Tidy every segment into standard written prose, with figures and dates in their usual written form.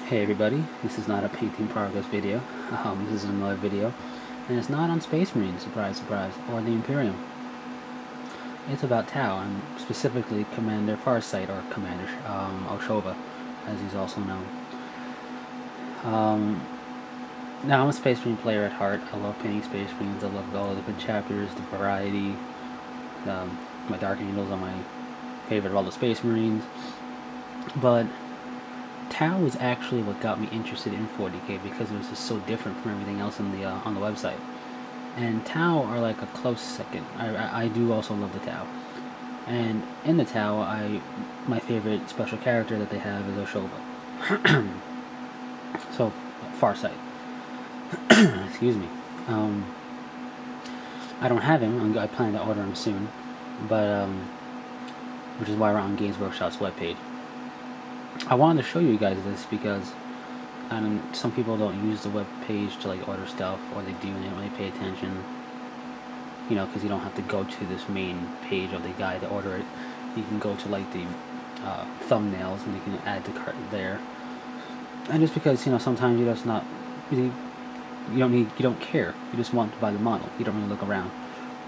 Hey everybody, this is not a painting progress video. This is another video, and it's not on Space Marine, surprise surprise, or the Imperium. It's about Tau, and specifically Commander Farsight, or Commander Oshova, as he's also known. Now I'm a Space Marine player at heart. I love painting Space Marines. I love all the different chapters, the variety. My Dark Angels are my favorite of all the Space Marines, but Tau is actually what got me interested in 40k because it was just so different from everything else on the website. And Tau are like a close second. I do also love the Tau. And in the Tau, my favorite special character that they have is Oshova. So, Farsight. Excuse me. I don't have him. I plan to order him soon, but which is why we're on Games Workshop's webpage. I wanted to show you guys this because some people don't use the web page to like order stuff, or they do and they don't really pay attention. You know, because you don't have to go to this main page of the guide to order it. You can go to like the thumbnails and you can add the cart there. And just because sometimes you're just not really, you don't care. You just want to buy the model. You don't really look around,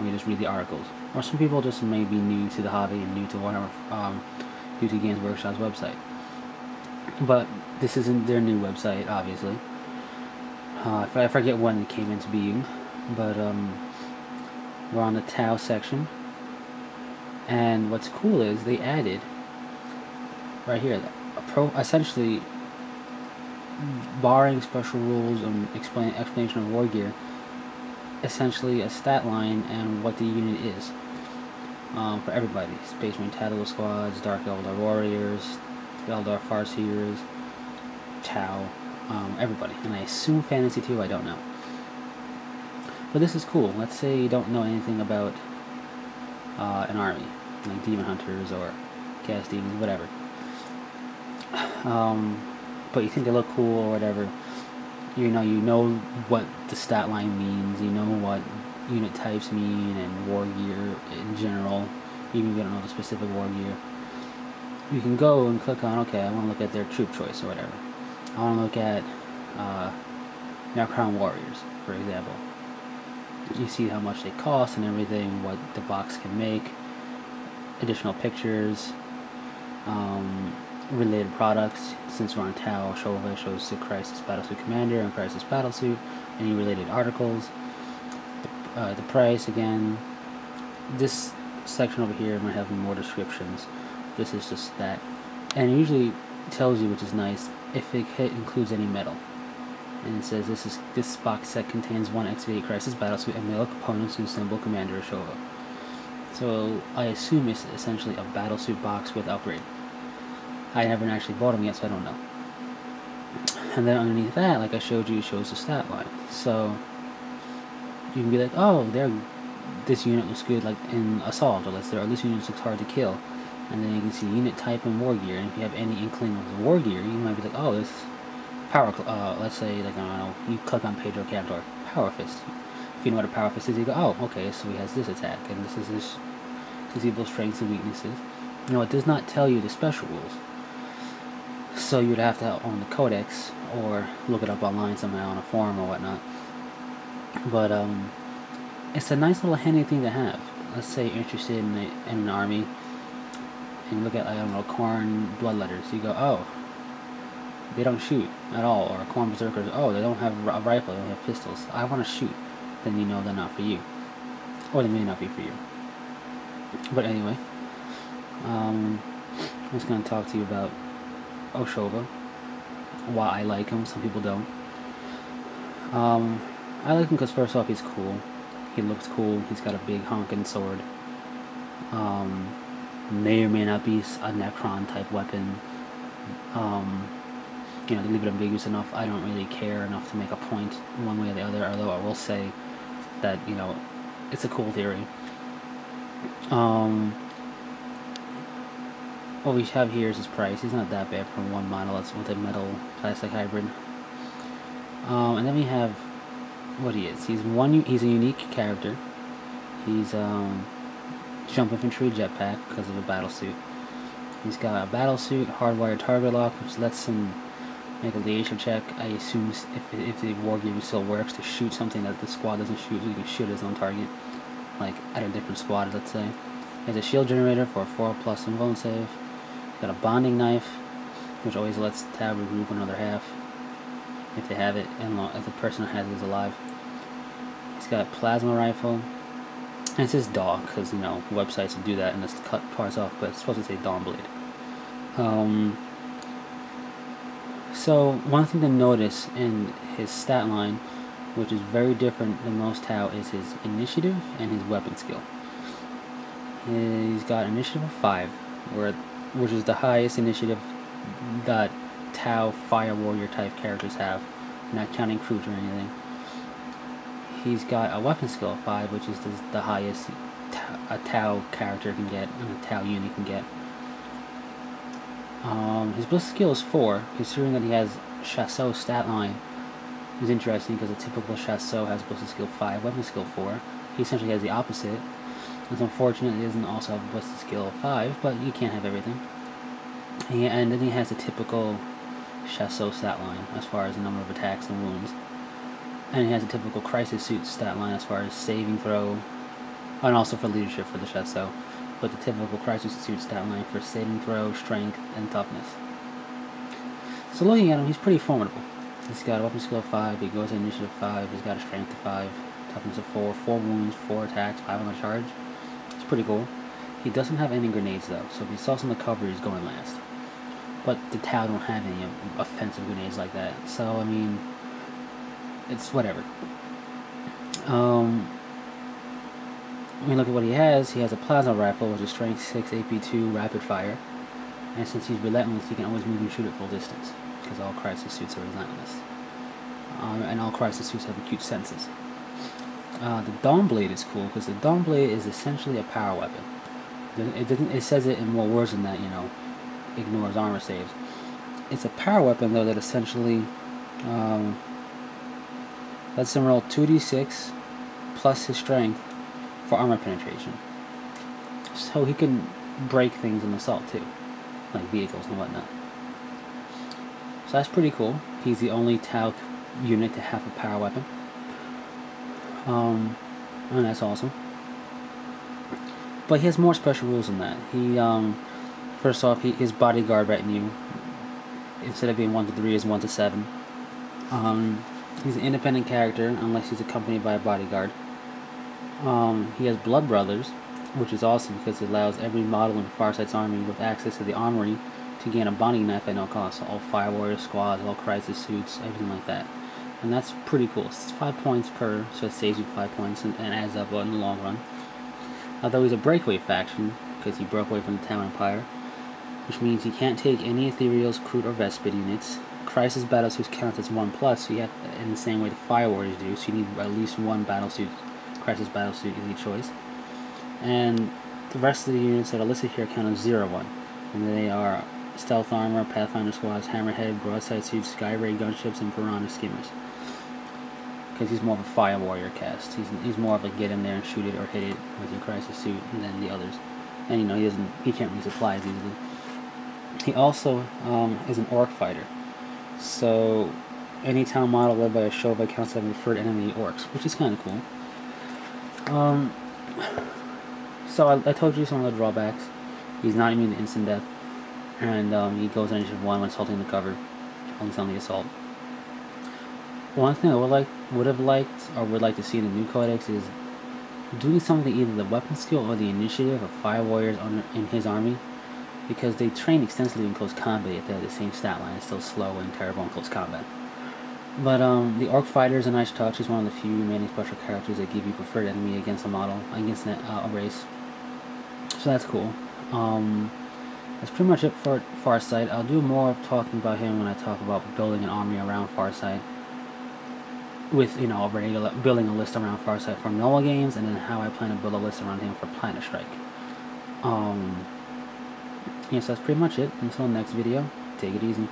or you just read the articles. Or some people just may be new to the hobby and new to whatever, new to Games Workshop's website. But this isn't their new website, obviously. I forget when it came into being, but we're on the Tau section, and what's cool is they added right here, essentially, barring special rules and explanation of war gear, essentially a stat line and what the unit is for everybody: Space Marine Tactical Squads, Dark Eldar Warriors, Eldar Farseers, Tau, everybody. And I assume Fantasy too, I don't know. But this is cool. Let's say you don't know anything about an army, like Demon Hunters or Chaos Demons, whatever. But you think they look cool or whatever. You know what the stat line means, you know what unit types mean, and war gear in general, even if you don't know the specific war gear. You can go and click on, okay, I want to look at their troop choice or whatever. I want to look at Necron Warriors, for example. You see how much they cost and everything, what the box can make, additional pictures, related products. Since we're on Tau, Oshova shows the Crisis Battlesuit Commander and Crisis Battlesuit, any related articles, the price again. This section over here might have more descriptions. This is just that, and it usually tells you, which is nice, if it includes any metal. And it says this box set contains one XV8 Crisis Battlesuit and metal components to assemble Commander Oshova. So I assume it's essentially a battlesuit box with upgrade. I haven't actually bought them yet, so I don't know. And then underneath that, like I showed you, it shows the stat line. So you can be like, oh, this unit looks good, like in Assault, or this unit looks hard to kill. And then you can see unit type and war gear. And if you have any inkling of the war gear, you might be like, oh, this power. Let's say, like, I don't know, you click on Pedro Cantor, Power Fist. If you know what a Power Fist is, you go, oh, okay, so he has this attack, and this is his physical strengths and weaknesses. It does not tell you the special rules. So you'd have to own the Codex or look it up online somehow on a forum or whatnot. But it's a nice little handy thing to have. Let's say you're interested in an army, and you look at, I don't know, Khorne Bloodletters. You go, oh, they don't shoot at all. Or Khorne Berserkers, oh, they don't have a rifle, they don't have pistols. I want to shoot. Then you know they're not for you. Or they may not be for you. But anyway, I'm just going to talk to you about Oshova. Why I like him. Some people don't. I like him because, first off, he's cool. He looks cool. He's got a big honking sword. May or may not be a Necron type weapon. They leave it ambiguous enough. I don't really care enough to make a point one way or the other, although I will say that, it's a cool theory. What we have here is his price. He's not that bad for one model. That's with a metal plastic hybrid. And then we have what he is. He's a unique character. He's jump infantry jetpack because of a battle suit. He's got a battle suit, hardwired target lock, which lets him Make a leadership check. I assume if the war game still works, to shoot something that the squad doesn't shoot, you can shoot his own target, like at a different squad, let's say. He has a shield generator for a 4+ invuln save. He's got a bonding knife, which always lets Tab regroup another half if they have it, and if the person who has it is alive. He's got a plasma rifle. And it says dog, because, you know, websites will do that and just cut parts off, but it's supposed to say Dawnblade. So, one thing to notice in his stat line, which is very different than most Tau, is his initiative and his weapon skill. He's got initiative of 5, which is the highest initiative that Tau Fire Warrior type characters have, not counting Kroot or anything. He's got a weapon skill of 5, which is the highest a Tau character can get, and a Tau unit can get. His ballistic skill is 4, considering that he has Chasseau stat line. Is interesting because a typical Chasseau has ballistic skill 5, weapon skill 4. He essentially has the opposite. It's unfortunate he doesn't also have a ballistic skill 5, but you can't have everything. And then he has the typical Chasseau stat line as far as the number of attacks and wounds. And he has a typical Crisis Suit stat line as far as saving throw, and also for leadership for the Chasseau, but the typical Crisis Suit stat line for saving throw, strength, and toughness. So looking at him, he's pretty formidable. He's got a weapon skill of 5, he goes to initiative 5, he's got a strength of 5, toughness of 4, 4 wounds, 4 attacks, 5 on the charge. It's pretty cool. He doesn't have any grenades though, so if he saw some of the cover, he's going last. But the Tau don't have any offensive grenades like that, so I mean, it's whatever. When you look at what he has a plasma rifle, which is strength 6, AP2, rapid fire. And since he's relentless, he can always move and shoot at full distance, because all Crisis Suits are relentless. And all Crisis Suits have acute senses. The Dawnblade is cool, because the Dawnblade is essentially a power weapon. It says it in more words than that, you know, ignores armor saves. It's a power weapon, though, that essentially lets him roll 2d6 plus his strength for armor penetration. So he can break things in assault too, like vehicles and whatnot. So that's pretty cool. He's the only Tau unit to have a power weapon. And that's awesome. But he has more special rules than that. He, first off, his bodyguard retinue, instead of being 1 to 3, is 1 to 7. He's an independent character unless he's accompanied by a bodyguard. He has blood brothers, which is awesome because it allows every model in Farsight's army with access to the armory to gain a bonding knife at no cost. So all Fire Warrior squads, all Crisis Suits, everything like that. And that's pretty cool. It's 5 points per, so it saves you 5 points and adds up in the long run. Although he's a breakaway faction, because he broke away from the Tau Empire, which means he can't take any Ethereals, Kroot, or Vespid units. Crisis Battlesuits counts as 1+, so you have, in the same way the Fire Warriors do, so you need at least 1 Battlesuit, Crisis Battlesuit elite choice. And the rest of the units that are listed here count as 0-1. And they are Stealth Armor, Pathfinder Squads, Hammerhead, Broadside Suits, Skyray Gunships, and Piranha Skimmers. Because he's more of a Fire Warrior cast. He's more of a get in there and shoot it or hit it with your Crisis Suit than the others. And you know, he can't resupply as easily. He also is an Orc fighter. So any town model led by a Shova counts as a preferred enemy Orcs, which is kind of cool. So I told you some of the drawbacks. He's not immune to instant death, and he goes on initiative 1 when assaulting the cover, at least on the assault. One thing I would like to see in the new codex is doing something to either the weapon skill or the initiative of Fire Warriors in his army, because they train extensively in close combat if they have the same stat line. It's still slow and terrible in close combat. But the Orc Fighter is a nice touch. He's one of the few remaining special characters that give you preferred enemy against a model, against a race. So that's cool. That's pretty much it for Farsight. I'll do more talking about him when I talk about building an army around Farsight. With, you know, building a list around Farsight for normal games, and then how I plan to build a list around him for Planet Strike. Yes, that's pretty much it. Until the next video, take it easy.